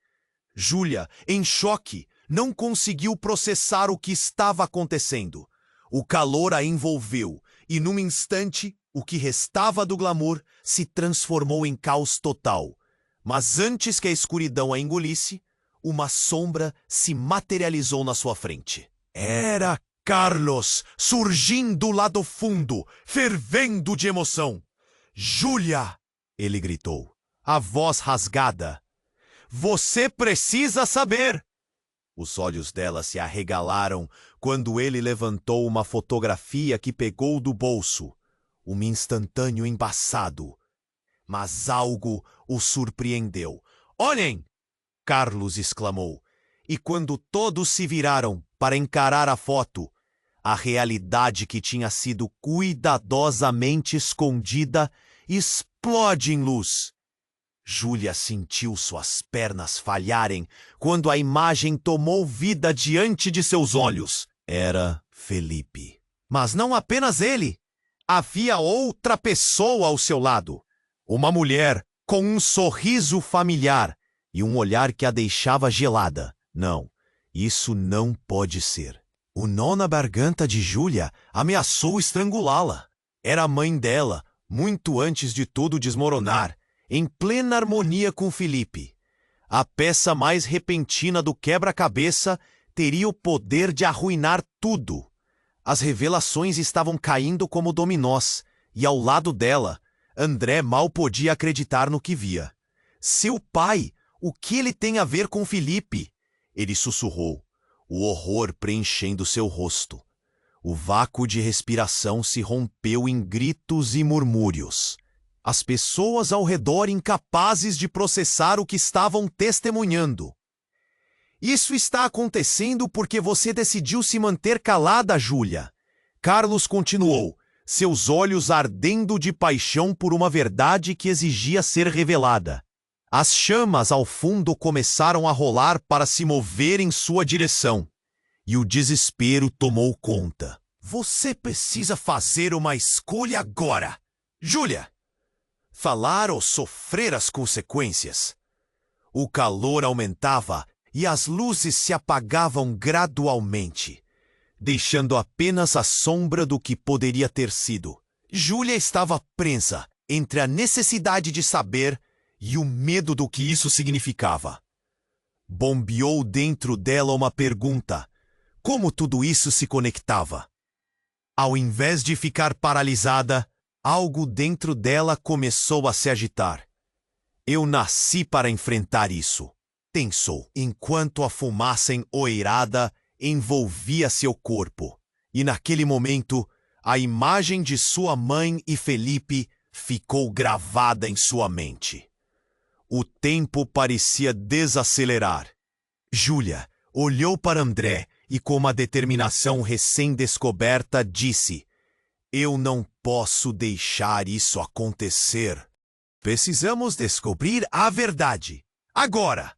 Júlia, em choque, não conseguiu processar o que estava acontecendo. O calor a envolveu, e num instante, o que restava do glamour se transformou em caos total. Mas antes que a escuridão a engolisse, uma sombra se materializou na sua frente. Era Carlos, surgindo lá do fundo, fervendo de emoção. Júlia! Ele gritou, a voz rasgada. Você precisa saber! Os olhos dela se arregalaram quando ele levantou uma fotografia que pegou do bolso. Um instantâneo embaçado. Mas algo o surpreendeu. Olhem! Carlos exclamou. E quando todos se viraram para encarar a foto, a realidade que tinha sido cuidadosamente escondida explode em luz. Júlia sentiu suas pernas falharem quando a imagem tomou vida diante de seus olhos. Era Felipe. Mas não apenas ele. Havia outra pessoa ao seu lado. Uma mulher com um sorriso familiar e um olhar que a deixava gelada. Não, isso não pode ser. O nó na garganta de Júlia ameaçou estrangulá-la. Era a mãe dela, muito antes de tudo desmoronar, em plena harmonia com Felipe. A peça mais repentina do quebra-cabeça teria o poder de arruinar tudo. As revelações estavam caindo como dominós, e ao lado dela, André mal podia acreditar no que via. Seu pai, o que ele tem a ver com Felipe? Ele sussurrou. o horror preenchendo seu rosto. O vácuo de respiração se rompeu em gritos e murmúrios. As pessoas ao redor incapazes de processar o que estavam testemunhando. Isso está acontecendo porque você decidiu se manter calada, Júlia. Carlos continuou, seus olhos ardendo de paixão por uma verdade que exigia ser revelada. As chamas ao fundo começaram a rolar para se mover em sua direção. E o desespero tomou conta. Você precisa fazer uma escolha agora, Júlia. Falar ou sofrer as consequências. O calor aumentava e as luzes se apagavam gradualmente, deixando apenas a sombra do que poderia ter sido. Júlia estava presa entre a necessidade de saber e o medo do que isso significava. Bombeou dentro dela uma pergunta: como tudo isso se conectava? Ao invés de ficar paralisada, algo dentro dela começou a se agitar. Eu nasci para enfrentar isso, pensou, enquanto a fumaça enhoirada envolvia seu corpo. E naquele momento, a imagem de sua mãe e Felipe ficou gravada em sua mente. O tempo parecia desacelerar. Júlia olhou para André e, com uma determinação recém-descoberta, disse: eu não posso deixar isso acontecer. Precisamos descobrir a verdade. Agora!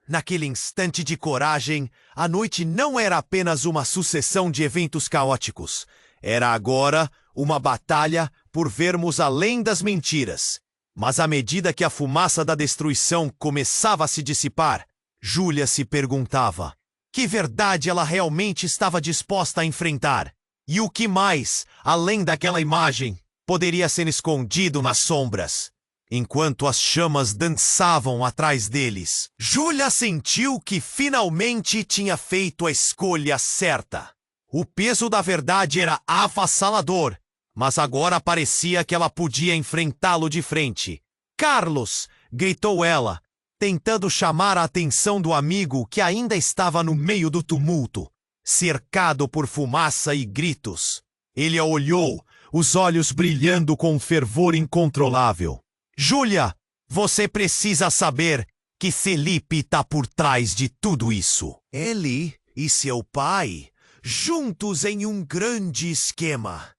Naquele instante de coragem, a noite não era apenas uma sucessão de eventos caóticos. Era agora uma batalha por vermos além das mentiras. Mas à medida que a fumaça da destruição começava a se dissipar, Júlia se perguntava: que verdade ela realmente estava disposta a enfrentar? E o que mais, além daquela imagem, poderia ser escondido nas sombras? Enquanto as chamas dançavam atrás deles, Júlia sentiu que finalmente tinha feito a escolha certa. O peso da verdade era avassalador, mas agora parecia que ela podia enfrentá-lo de frente. Carlos! Gritou ela, tentando chamar a atenção do amigo que ainda estava no meio do tumulto, cercado por fumaça e gritos. Ele a olhou, os olhos brilhando com um fervor incontrolável. Júlia, você precisa saber que Felipe está por trás de tudo isso. Ele e seu pai, juntos em um grande esquema.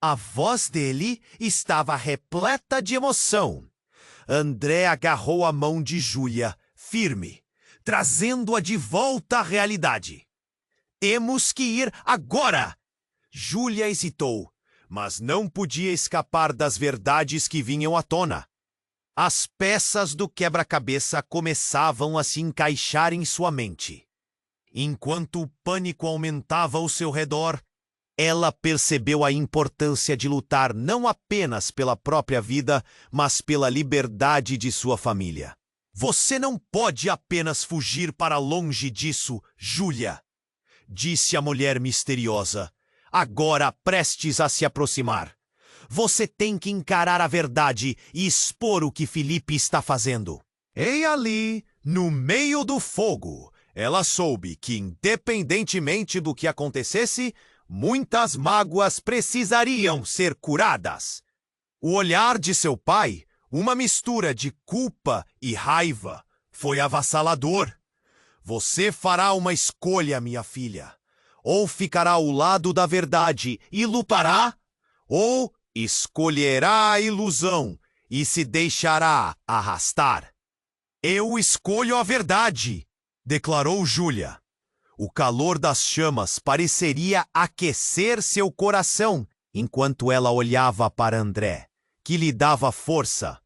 A voz dele estava repleta de emoção. André agarrou a mão de Júlia, firme, trazendo-a de volta à realidade. Temos que ir agora! Júlia hesitou, mas não podia escapar das verdades que vinham à tona. As peças do quebra-cabeça começavam a se encaixar em sua mente. Enquanto o pânico aumentava ao seu redor, ela percebeu a importância de lutar não apenas pela própria vida, mas pela liberdade de sua família. Você não pode apenas fugir para longe disso, Júlia, disse a mulher misteriosa, agora prestes a se aproximar. Você tem que encarar a verdade e expor o que Felipe está fazendo. E ali, no meio do fogo, ela soube que, independentemente do que acontecesse, muitas mágoas precisariam ser curadas. O olhar de seu pai, uma mistura de culpa e raiva, foi avassalador. Você fará uma escolha, minha filha. Ou ficará ao lado da verdade e lutará, ou escolherá a ilusão e se deixará arrastar. Eu escolho a verdade, declarou Júlia. O calor das chamas pareceria aquecer seu coração enquanto ela olhava para André, que lhe dava força.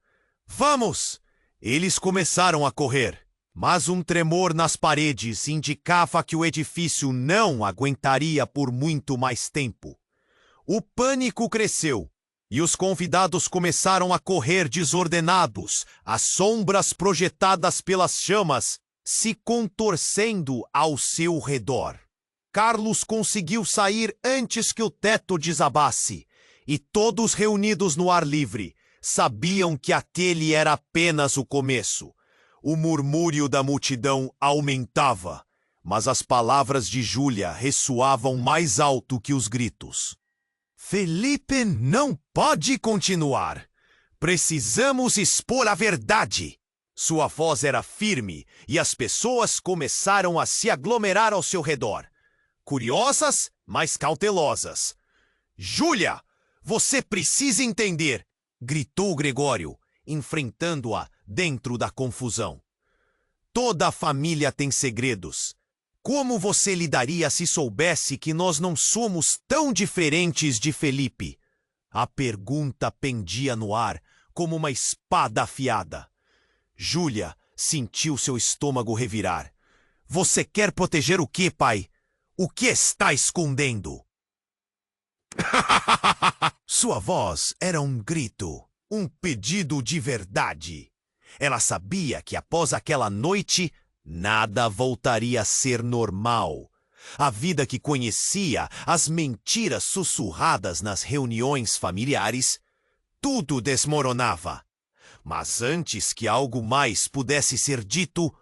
Vamos! Eles começaram a correr, mas um tremor nas paredes indicava que o edifício não aguentaria por muito mais tempo. O pânico cresceu e os convidados começaram a correr desordenados, as sombras projetadas pelas chamas se contorcendo ao seu redor. Carlos conseguiu sair antes que o teto desabasse, e todos reunidos no ar livre sabiam que aquele era apenas o começo. O murmúrio da multidão aumentava, mas as palavras de Júlia ressoavam mais alto que os gritos. Felipe não pode continuar. Precisamos expor a verdade. Sua voz era firme e as pessoas começaram a se aglomerar ao seu redor. Curiosas, mas cautelosas. Júlia, você precisa entender, gritou Gregório, enfrentando-a dentro da confusão. Toda a família tem segredos. Como você lidaria se soubesse que nós não somos tão diferentes de Felipe? A pergunta pendia no ar como uma espada afiada. Júlia sentiu seu estômago revirar. Você quer proteger o quê, pai? O que está escondendo? Sua voz era um grito, um pedido de verdade. Ela sabia que após aquela noite, nada voltaria a ser normal. A vida que conhecia, as mentiras sussurradas nas reuniões familiares, tudo desmoronava. Mas antes que algo mais pudesse ser dito,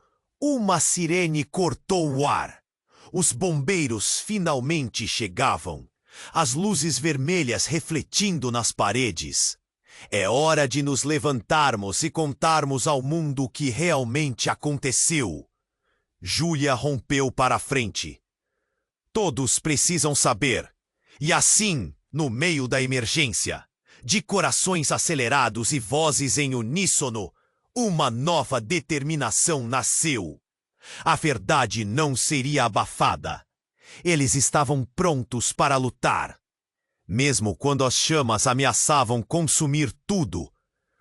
uma sirene cortou o ar. Os bombeiros finalmente chegavam, as luzes vermelhas refletindo nas paredes. É hora de nos levantarmos e contarmos ao mundo o que realmente aconteceu. Júlia rompeu para a frente. Todos precisam saber. E assim, no meio da emergência, de corações acelerados e vozes em uníssono, uma nova determinação nasceu. A verdade não seria abafada. Eles estavam prontos para lutar. Mesmo quando as chamas ameaçavam consumir tudo,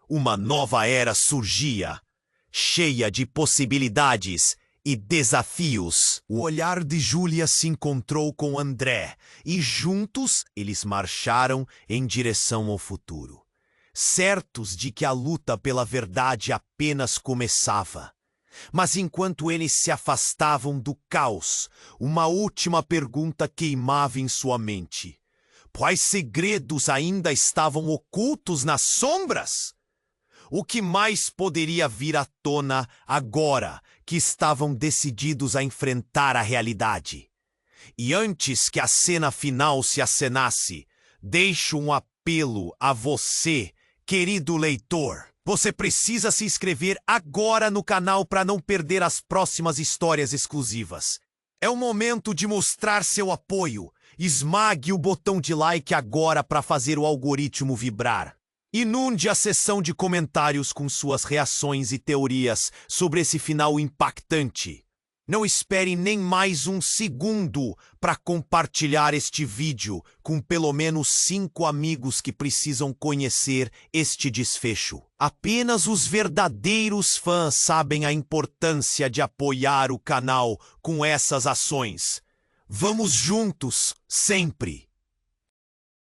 uma nova era surgia, cheia de possibilidades e desafios. O olhar de Júlia se encontrou com André e juntos eles marcharam em direção ao futuro, certos de que a luta pela verdade apenas começava. Mas enquanto eles se afastavam do caos, uma última pergunta queimava em sua mente. Quais segredos ainda estavam ocultos nas sombras? O que mais poderia vir à tona agora que estavam decididos a enfrentar a realidade? E antes que a cena final se acenasse, deixo um apelo a você, querido leitor. Você precisa se inscrever agora no canal para não perder as próximas histórias exclusivas. É o momento de mostrar seu apoio. Esmague o botão de like agora para fazer o algoritmo vibrar. Inunde a seção de comentários com suas reações e teorias sobre esse final impactante. Não espere nem mais um segundo para compartilhar este vídeo com pelo menos 5 amigos que precisam conhecer este desfecho. Apenas os verdadeiros fãs sabem a importância de apoiar o canal com essas ações. Vamos juntos, sempre!